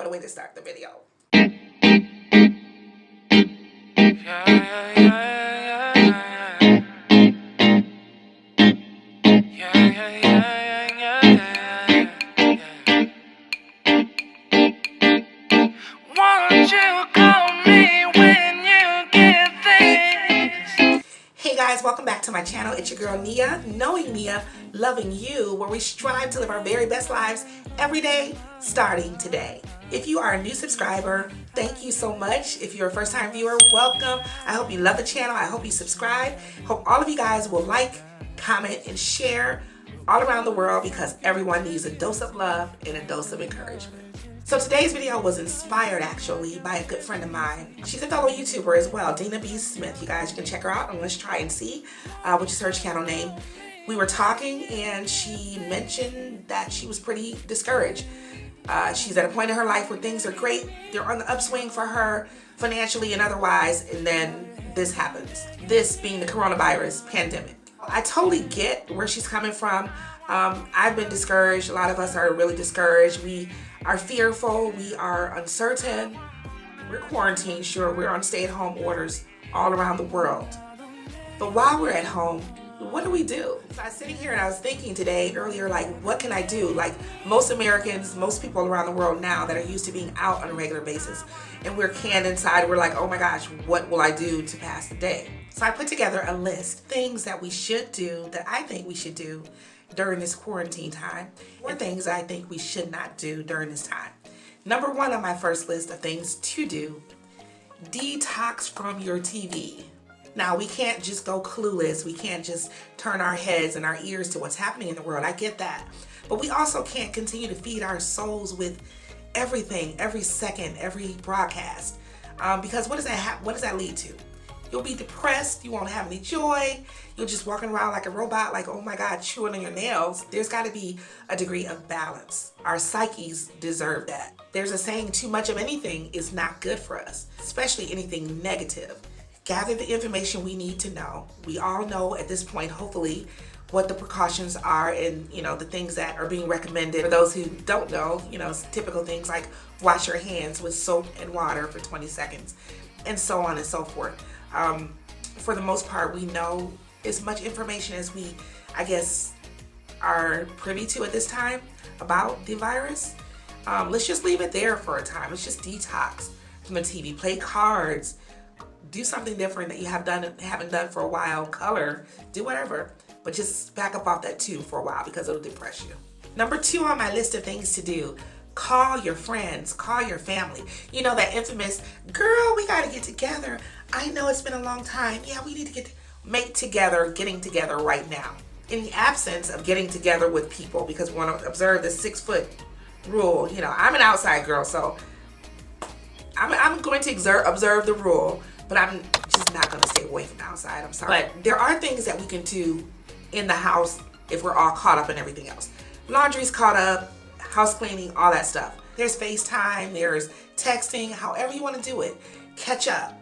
better way to start the video. Hey guys, welcome back to my channel. It's your girl Nia, knowing Nia, loving you, where we strive to live our very best lives every day, starting today. If you are a new subscriber, thank you so much. If you're a first-time viewer, welcome. I hope you love the channel. I hope you subscribe. Hope all of you guys will like, comment, and share all around the world, because everyone needs a dose of love and a dose of encouragement. So today's video was inspired actually by a good friend of mine. She's a fellow YouTuber as well, Dina B. Smith. You guys, you can check her out on Let's Try and See, which is her channel name. We were talking and she mentioned that she was pretty discouraged. She's at a point in her life where things are great. They're on the upswing for her financially and otherwise, and then this happens. This being the coronavirus pandemic. I totally get where she's coming from. I've been discouraged. A lot of us are really discouraged. We are fearful. We are uncertain. We're quarantined, sure. We're on stay-at-home orders all around the world. But while we're at home, what do we do? So I was sitting here and I was thinking today, earlier, like, what can I do? Like most Americans, most people around the world now that are used to being out on a regular basis, and we're canned inside, we're like, oh my gosh, what will I do to pass the day? So I put together a list of things that we should do, that I think we should do during this quarantine time, or things I think we should not do during this time. Number one on my first list of things to do: detox from your TV. Now, we can't just go clueless. We can't just turn our heads and our ears to what's happening in the world. I get that. But we also can't continue to feed our souls with everything, every second, every broadcast. Because what does that lead to? You'll be depressed. You won't have any joy. You're just walking around like a robot, like, oh my God, chewing on your nails. There's got to be a degree of balance. Our psyches deserve that. There's a saying, too much of anything is not good for us, especially anything negative. Gather the information we need to know. We all know at this point, hopefully, what the precautions are and, the things that are being recommended. For those who don't know, typical things like wash your hands with soap and water for 20 seconds and so on and so forth. For the most part, we know as much information as we, I guess, are privy to at this time about the virus. Let's just leave it there for a time. Let's just detox from the TV. Play cards. Do something different that you haven't done for a while. Color. Do whatever. But just back up off that too for a while, because it'll depress you. Number two on my list of things to do: call your friends, call your family. You know that infamous, girl, we gotta get together. I know it's been a long time. Yeah, we need to getting together right now. In the absence of getting together with people, because we want to observe the 6-foot rule. I'm an outside girl, so I'm going to observe the rule, but I'm just not going to stay away from the outside. I'm sorry. But there are things that we can do in the house if we're all caught up in everything else. Laundry's caught up, house cleaning, all that stuff. There's FaceTime, there's texting, however you want to do it. Catch up.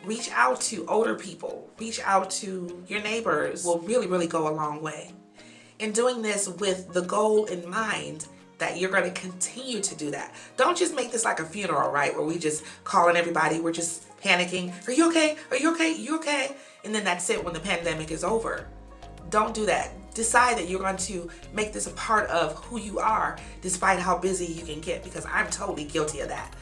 Reach out to older people. Reach out to your neighbors. Will really, really go a long way. In doing this with the goal in mind that you're going to continue to do that. Don't just make this like a funeral, right? Where we just calling everybody, we're just panicking. Are you okay? Are you okay? You okay? And then that's it when the pandemic is over. Don't do that. Decide that you're going to make this a part of who you are, despite how busy you can get, because I'm totally guilty of that.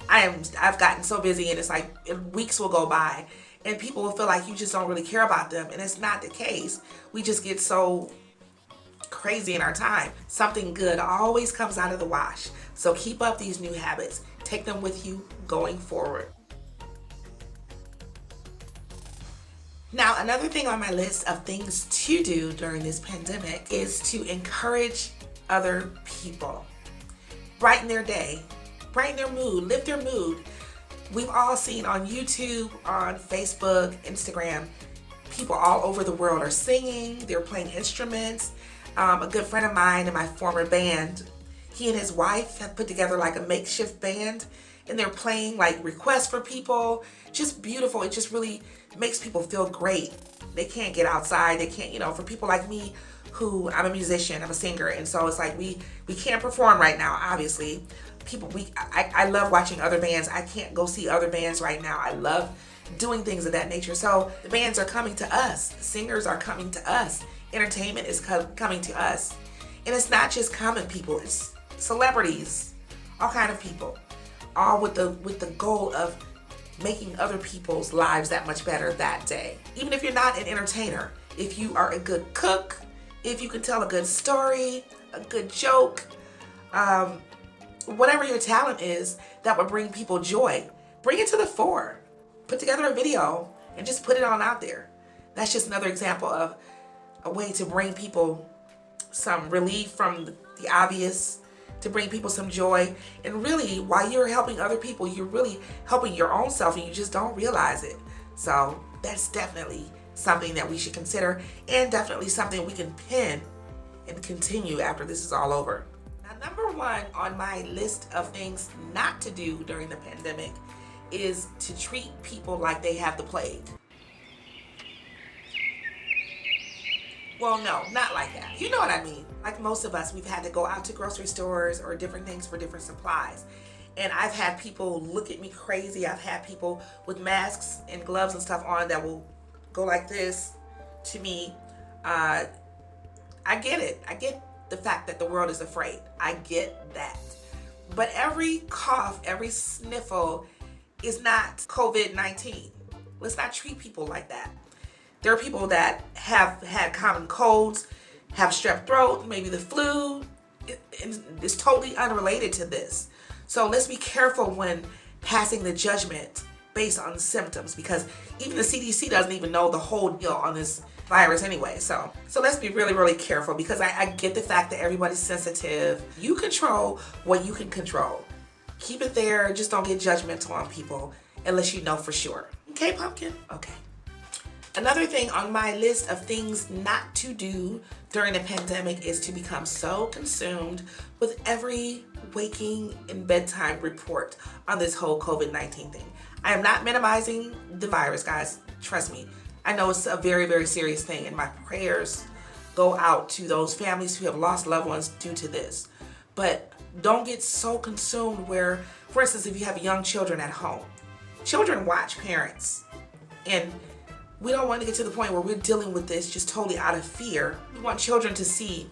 I've gotten so busy, and it's like weeks will go by and people will feel like you just don't really care about them, and it's not the case. We just get so crazy in our time. Something good always comes out of the wash. So keep up these new habits. Take them with you going forward. Now, another thing on my list of things to do during this pandemic is to encourage other people. Brighten their day, brighten their mood, lift their mood. We've all seen on YouTube, on Facebook, Instagram, people all over the world are singing, they're playing instruments. A good friend of mine in my former band, he and his wife have put together like a makeshift band, and they're playing like requests for people. Just beautiful. It just really makes people feel great. They can't get outside. They can't, for people like me who, I'm a musician, I'm a singer, and so it's like we can't perform right now, obviously, I love watching other bands. I can't go see other bands right now. I love doing things of that nature. So the bands are coming to us. Singers are coming to us. Entertainment is coming to us. And it's not just common people. It's celebrities, all kind of people, all with the goal of making other people's lives that much better that day. Even if you're not an entertainer, if you are a good cook, if you can tell a good story, a good joke, whatever your talent is that will bring people joy, bring it to the fore. Put together a video and just put it on out there. That's just another example of a way to bring people some relief from the obvious, to bring people some joy. And really, while you're helping other people, you're really helping your own self, and you just don't realize it. So that's definitely something that we should consider, and definitely something we can pin and continue after this is all over. Now, number one on my list of things not to do during the pandemic is to treat people like they have the plague. Well, no, not like that. You know what I mean. Like most of us, we've had to go out to grocery stores or different things for different supplies. And I've had people look at me crazy. I've had people with masks and gloves and stuff on that will go like this to me. I get it. I get the fact that the world is afraid. I get that. But every cough, every sniffle is not COVID-19. Let's not treat people like that. There are people that have had common colds, have strep throat, maybe the flu. It's totally unrelated to this. So let's be careful when passing the judgment based on symptoms, because even the CDC doesn't even know the whole deal on this virus anyway. So let's be really, really careful, because I get the fact that everybody's sensitive. You control what you can control. Keep it there. Just don't get judgmental on people unless you know for sure. Okay, pumpkin? Okay. Another thing on my list of things not to do during the pandemic is to become so consumed with every waking and bedtime report on this whole COVID-19 thing. I am not minimizing the virus, guys. Trust me. I know it's a very, very serious thing, and my prayers go out to those families who have lost loved ones due to this. But don't get so consumed where, for instance, if you have young children at home, children watch parents, and we don't want to get to the point where we're dealing with this just totally out of fear. We want children to see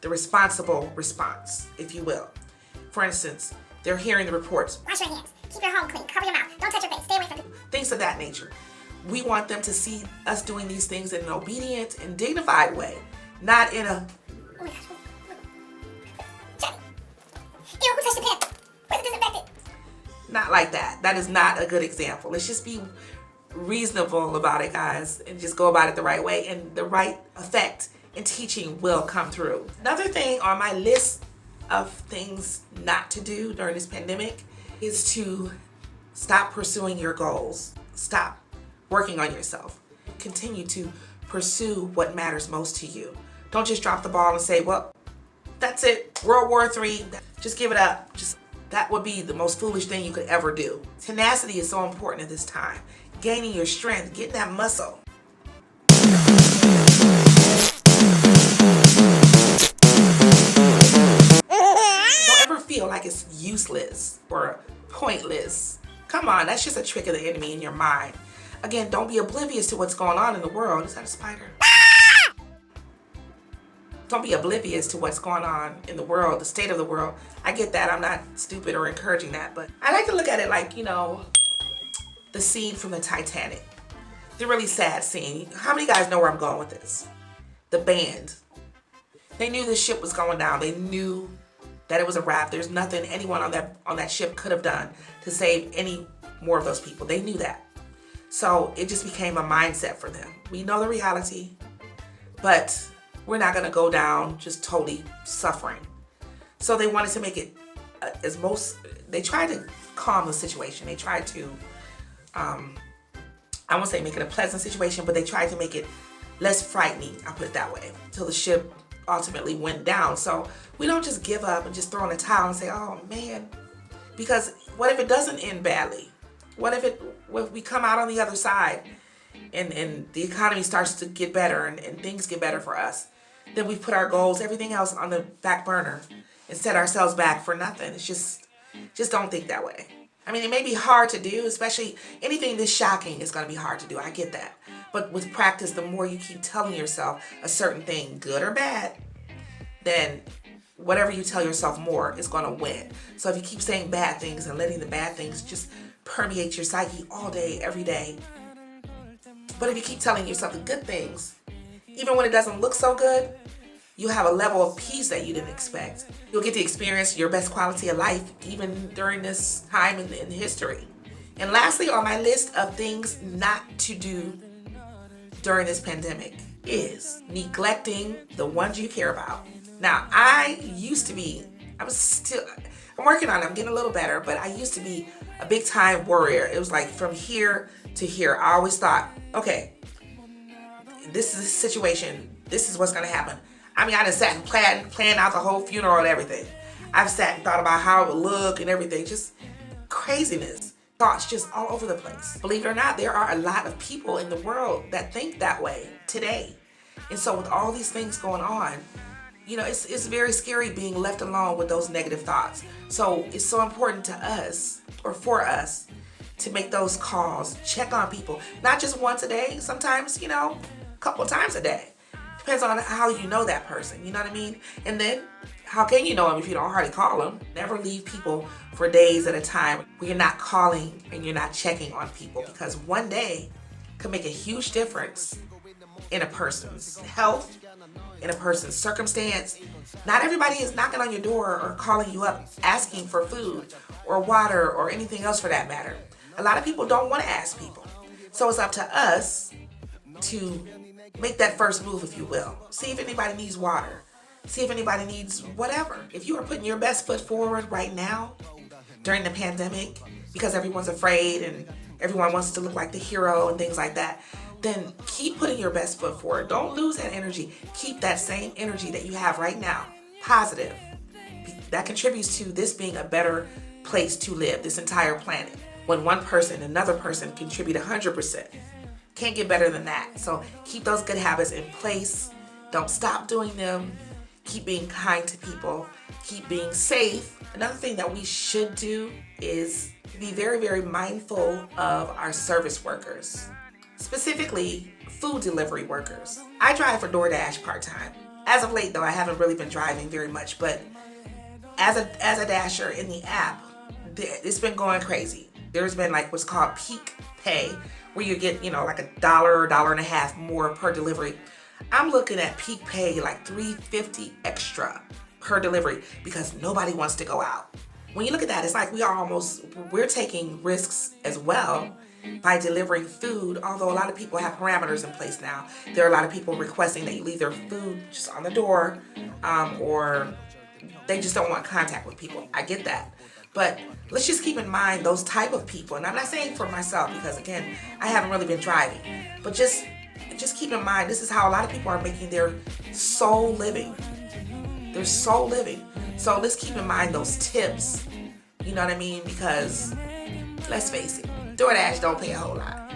the responsible response, if you will. For instance, they're hearing the reports. Wash your hands. Keep your home clean. Cover your mouth. Don't touch your face. Stay away from people. Things of that nature. We want them to see us doing these things in an obedient and dignified way, not in a, oh my gosh. Johnny. Ew, who touched the pen? Where's it disinfected? not like that. That is not a good example. Let's just be reasonable about it, guys, and just go about it the right way, and the right effect and teaching will come through. Another thing on my list of things not to do during this pandemic is to stop pursuing your goals. Stop working on yourself. Continue to pursue what matters most to you. Don't just drop the ball and say, well, that's it, World War III, just give it up. That would be the most foolish thing you could ever do. Tenacity is so important at this time. Gaining your strength, getting that muscle. Don't ever feel like it's useless or pointless. Come on, that's just a trick of the enemy in your mind. Again, don't be oblivious to what's going on in the world. Is that a spider? Don't be oblivious to what's going on in the world, the state of the world. I get that. I'm not stupid or encouraging that, but I like to look at it like, you know, the scene from the Titanic. The really sad scene. How many guys know where I'm going with this? The band. They knew the ship was going down. They knew that it was a wrap. There's nothing anyone on that ship could have done to save any more of those people. They knew that. So it just became a mindset for them. We know the reality, but we're not going to go down just totally suffering. So they wanted to make it they tried to calm the situation. They tried to, I won't say make it a pleasant situation, but they tried to make it less frightening, I'll put it that way, until the ship ultimately went down. So we don't just give up and just throw in the towel and say, oh man, because what if it doesn't end badly? What if we come out on the other side and the economy starts to get better and things get better for us? Then we put our goals, everything else on the back burner and set ourselves back for nothing. It's just, Just don't think that way. I mean, it may be hard to do, especially anything this shocking is going to be hard to do. I get that. But with practice, the more you keep telling yourself a certain thing, good or bad, then whatever you tell yourself more is going to win. So if you keep saying bad things and letting the bad things just permeate your psyche all day, every day. But if you keep telling yourself the good things, even when it doesn't look so good, you have a level of peace that you didn't expect. You'll get to experience your best quality of life even during this time in history. And lastly, on my list of things not to do during this pandemic is neglecting the ones you care about. Now, I'm working on it, I'm getting a little better, but I used to be a big time worrier. It was like from here to here. I always thought, okay, this is the situation, this is what's gonna happen. I mean, I just sat and planned out the whole funeral and everything. I've sat and thought about how it would look and everything, just craziness. Thoughts just all over the place. Believe it or not, there are a lot of people in the world that think that way today. And so with all these things going on, you know, it's very scary being left alone with those negative thoughts. So it's so important to us, or for us, to make those calls, check on people, not just once a day, sometimes, you know, a couple of times a day. Depends on how you know that person, you know what I mean? And then, how can you know them if you don't hardly call them? Never leave people for days at a time where you're not calling and you're not checking on people, because one day could make a huge difference in a person's health, in a person's circumstance. Not everybody is knocking on your door or calling you up asking for food or water or anything else for that matter. A lot of people don't want to ask people. So it's up to us to make that first move, if you will. See if anybody needs water. See if anybody needs whatever. If you are putting your best foot forward right now during the pandemic because everyone's afraid and everyone wants to look like the hero and things like that, then keep putting your best foot forward. Don't lose that energy. Keep that same energy that you have right now, positive. That contributes to this being a better place to live, this entire planet. When one person, another person contribute 100%. Can't get better than that. So keep those good habits in place. Don't stop doing them. Keep being kind to people. Keep being safe. Another thing that we should do is be very, very mindful of our service workers, specifically food delivery workers. I drive for DoorDash part-time. As of late though, I haven't really been driving very much, but as a dasher in the app, it's been going crazy. There's been like what's called peak pay, where you get, you know, like $1 or $1.50 more per delivery. I'm looking at peak pay like $3.50 extra per delivery because nobody wants to go out. When you look at that, it's like we're taking risks as well by delivering food, although a lot of people have parameters in place now. There are a lot of people requesting that you leave their food just on the door, or they just don't want contact with people. I get that. But let's just keep in mind those type of people. And I'm not saying for myself because, again, I haven't really been driving. But just keep in mind, this is how a lot of people are making their soul living. Their soul living. So let's keep in mind those tips. You know what I mean? Because, let's face it, DoorDash don't pay a whole lot.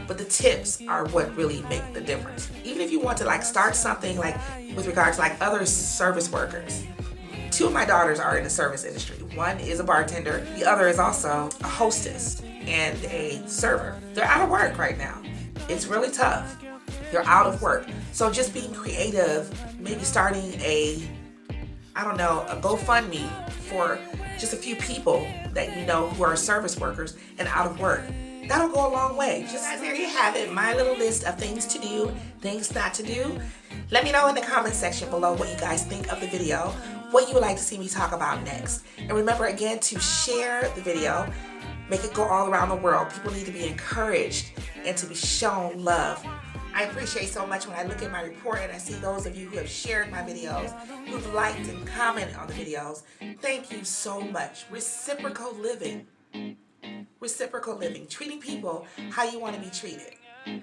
But the tips are what really make the difference. Even if you want to like start something like with regards to like other service workers. 2 of my daughters are in the service industry. One is a bartender. The other is also a hostess and a server. They're out of work right now. It's really tough. They're out of work. So just being creative, maybe starting a GoFundMe for just a few people that you know who are service workers and out of work. That'll go a long way. Just there you have it, my little list of things to do, things not to do. Let me know in the comment section below what you guys think of the video, what you would like to see me talk about next. And remember again to share the video, make it go all around the world. People need to be encouraged and to be shown love. I appreciate so much when I look at my report and I see those of you who have shared my videos, who've liked and commented on the videos. Thank you so much. Reciprocal living. Reciprocal living. Treating people how you want to be treated.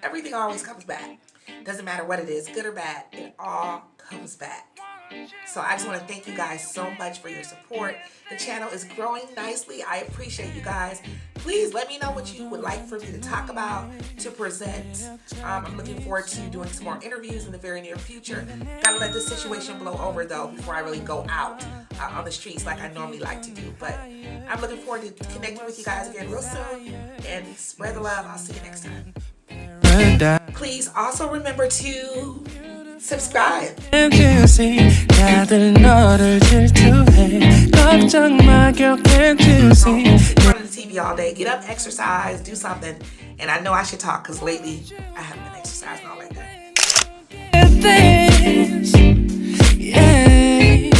Everything always comes back. Doesn't matter what it is, good or bad, it all comes back. So I just want to thank you guys so much for your support. The channel is growing nicely. I appreciate you guys. Please let me know what you would like for me to talk about, to present. I'm looking forward to doing some more interviews in the very near future. Gotta let this situation blow over though before I really go out on the streets like I normally like to do. But I'm looking forward to connecting with you guys again real soon, and spread the love. I'll see you next time. Please also remember to subscribe. On Running the TV all day. Get up, exercise, do something. And I know I should talk because lately I haven't been exercising all like that. Yeah,